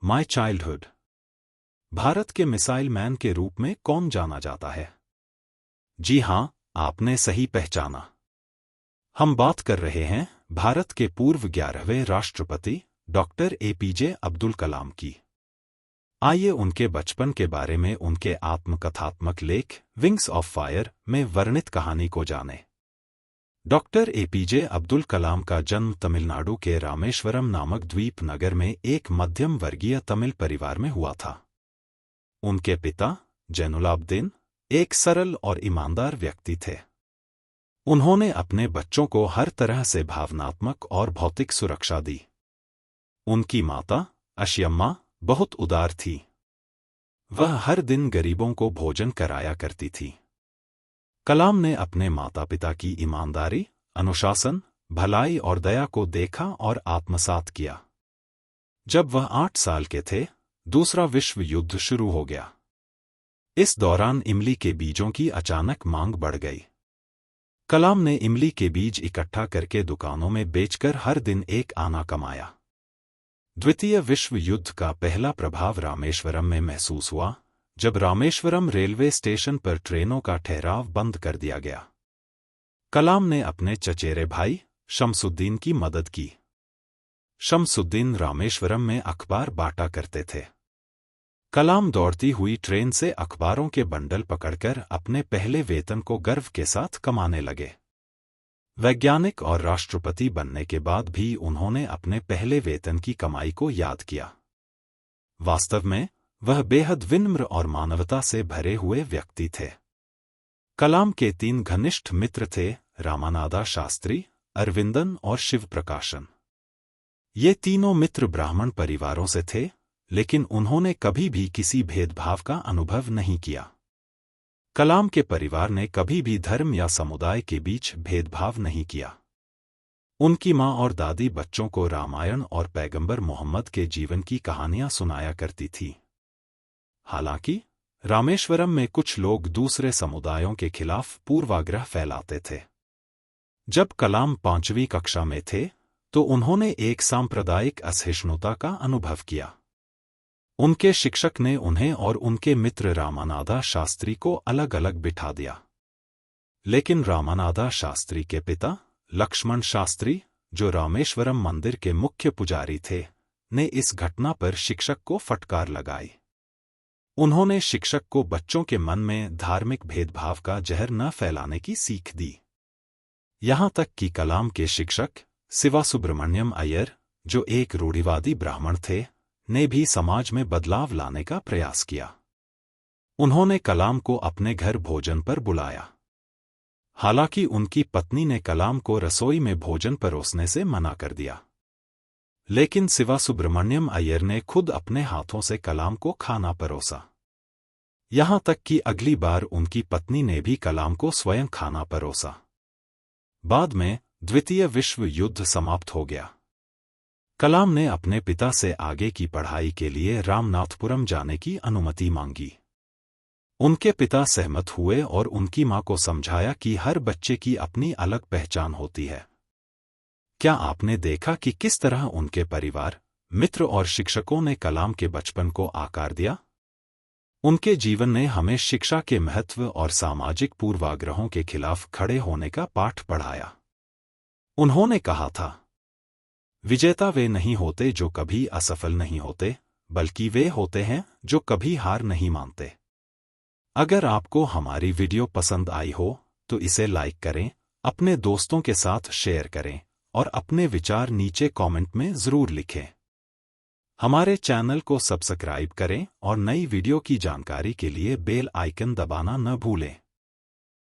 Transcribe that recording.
My childhood. Bharat के missile man के रूप में कौन जाना जाता है? जी हां, आपने सही पहचाना। हम बात कर रहे हैं भारत के पूर्व 11वें राष्ट्रपति डॉक्टर एपीजे अब्दुल कलाम की। आइए उनके बचपन के बारे में उनके आत्मकथात्मक लेख विंग्स ऑफ फायर में वर्णित कहानी को जानें। डॉक्टर एपीजे अब्दुल कलाम का जन्म तमिलनाडु के रामेश्वरम नामक द्वीप नगर में एक मध्यम वर्गीय तमिल परिवार में हुआ था। उनके पिता जैनुलाब्दीन एक सरल और ईमानदार व्यक्ति थे। उन्होंने अपने बच्चों को हर तरह से भावनात्मक और भौतिक सुरक्षा दी। उनकी माता अशियम्मा बहुत उदार थी। वह हर दिन गरीबों को भोजन कराया करती थी। कलाम ने अपने माता पिता की ईमानदारी, अनुशासन, भलाई और दया को देखा और आत्मसात किया। जब वह 8 साल के थे, दूसरा विश्व युद्ध शुरू हो गया। इस दौरान इमली के बीजों की अचानक मांग बढ़ गई। कलाम ने इमली के बीज इकट्ठा करके दुकानों में बेचकर हर दिन एक आना कमाया। द्वितीय विश्व युद्ध का पहला प्रभाव रामेश्वरम में महसूस हुआ, जब रामेश्वरम रेलवे स्टेशन पर ट्रेनों का ठहराव बंद कर दिया गया। कलाम ने अपने चचेरे भाई शमसुद्दीन की मदद की। शमसुद्दीन रामेश्वरम में अखबार बांटा करते थे। कलाम दौड़ती हुई ट्रेन से अखबारों के बंडल पकड़कर अपने पहले वेतन को गर्व के साथ कमाने लगे। वैज्ञानिक और राष्ट्रपति बनने के बाद भी उन्होंने अपने पहले वेतन की कमाई को याद किया। वास्तव में वह बेहद विनम्र और मानवता से भरे हुए व्यक्ति थे। कलाम के 3 घनिष्ठ मित्र थे, रामानादा शास्त्री, अरविंदन और शिव प्रकाशन। ये तीनों मित्र ब्राह्मण परिवारों से थे, लेकिन उन्होंने कभी भी किसी भेदभाव का अनुभव नहीं किया। कलाम के परिवार ने कभी भी धर्म या समुदाय के बीच भेदभाव नहीं किया। उनकी माँ और दादी बच्चों को रामायण और पैगंबर मोहम्मद के जीवन की कहानियां सुनाया करती थी। हालांकि रामेश्वरम में कुछ लोग दूसरे समुदायों के खिलाफ पूर्वाग्रह फैलाते थे। जब कलाम 5वीं कक्षा में थे, तो उन्होंने एक सांप्रदायिक असहिष्णुता का अनुभव किया। उनके शिक्षक ने उन्हें और उनके मित्र रामानादा शास्त्री को अलग अलग बिठा दिया। लेकिन रामानादा शास्त्री के पिता लक्ष्मण शास्त्री, जो रामेश्वरम मंदिर के मुख्य पुजारी थे, ने इस घटना पर शिक्षक को फटकार लगाई। उन्होंने शिक्षक को बच्चों के मन में धार्मिक भेदभाव का जहर न फैलाने की सीख दी। यहां तक कि कलाम के शिक्षक शिवासुब्रमण्यम अय्यर, जो एक रूढ़िवादी ब्राह्मण थे, ने भी समाज में बदलाव लाने का प्रयास किया। उन्होंने कलाम को अपने घर भोजन पर बुलाया। हालांकि उनकी पत्नी ने कलाम को रसोई में भोजन परोसने से मना कर दिया। लेकिन शिवासुब्रमण्यम अय्यर ने खुद अपने हाथों से कलाम को खाना परोसा। यहां तक कि अगली बार उनकी पत्नी ने भी कलाम को स्वयं खाना परोसा। बाद में द्वितीय विश्व युद्ध समाप्त हो गया। कलाम ने अपने पिता से आगे की पढ़ाई के लिए रामनाथपुरम जाने की अनुमति मांगी। उनके पिता सहमत हुए और उनकी मां को समझाया कि हर बच्चे की अपनी अलग पहचान होती है। क्या आपने देखा कि किस तरह उनके परिवार, मित्र और शिक्षकों ने कलाम के बचपन को आकार दिया? उनके जीवन ने हमें शिक्षा के महत्व और सामाजिक पूर्वाग्रहों के खिलाफ खड़े होने का पाठ पढ़ाया। उन्होंने कहा था, विजेता वे नहीं होते जो कभी असफल नहीं होते, बल्कि वे होते हैं जो कभी हार नहीं मानते। अगर आपको हमारी वीडियो पसंद आई हो, तो इसे लाइक करें, अपने दोस्तों के साथ शेयर करें और अपने विचार नीचे कमेंट में ज़रूर लिखें। हमारे चैनल को सब्सक्राइब करें और नई वीडियो की जानकारी के लिए बेल आइकन दबाना न भूलें।